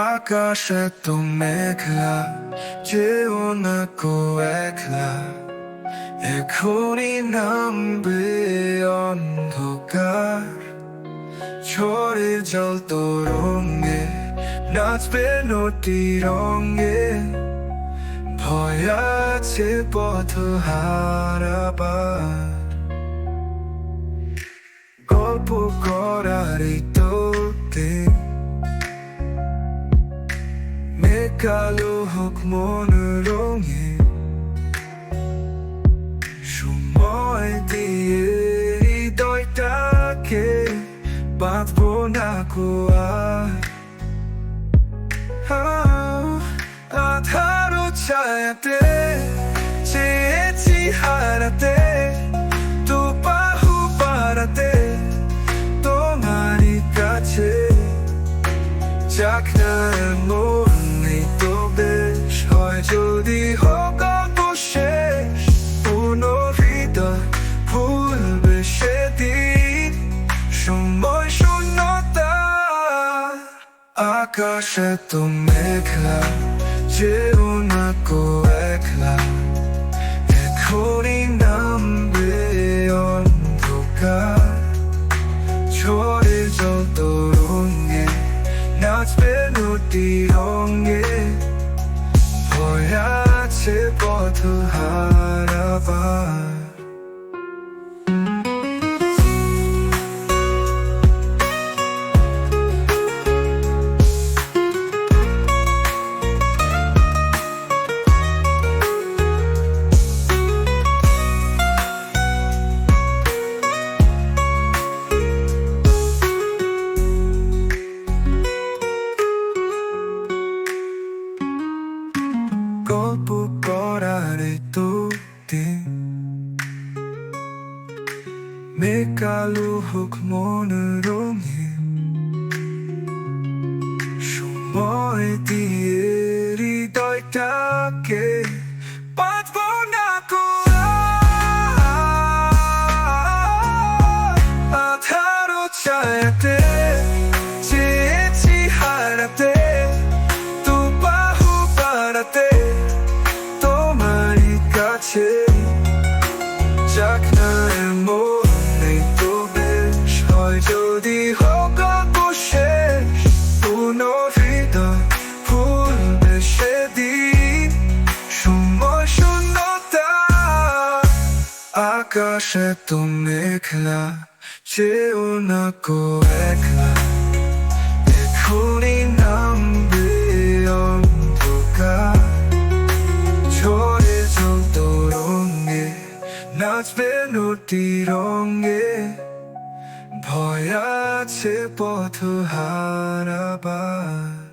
আকাশে তো মেঘলা, যেও না কো একলা, এখনই নামবে অন্ধকার। ঝড়ের জল তরঙ্গে নাচবে নদী রঙে, ভয় আছে পথ হারাবার। গল্প করার এই তো দিন, মেঘ কালো হোক মন রঙে, সময় দিয়ে হৃদয়টাকে বাঁধবো না কো আর। আধারো ছায়াতে চেয়েছি হারাতে, তো বাহু বাড়াতে তোমারই কাছে। যাক না এমন নেই তো বেশ, হয় যদি হোক গল্প শেষ। পূর্ণ হৃদয় ভুলবে সেদিন, সময় শূন্যতা। আকাশে তো মেঘলা, যেও না কো একলা, এখনই নামবে অন্ধকার। ঝড়ের জল তরঙ্গে নাচবে নদী রঙে, ভয় আছে পথ হারাবার। গল্প করার এই তো দিন, মেঘ কালো হোক মন রঙিন, সময় দিয়ে হৃদয়টাকে বাঁধবো না কো আর। আধারো ছায়াতে চেয়েছি হারাতে, তো বাহু বাড়াতে তোমারই কাছে। যাক না এমন নেই তো বেশ, হয় যদি হোক গল্প শেষ। পূর্ণ হৃদয় ভুলবে সেদিন, সময় শূন্যতা। আকাশে তো মেঘলা, যেও না কো একলা, এখনই নামবে অন্ধকার। ঝড়ের জল তরঙ্গে নাচবে নদী রঙে, ভয় আছে পথ হারাবার।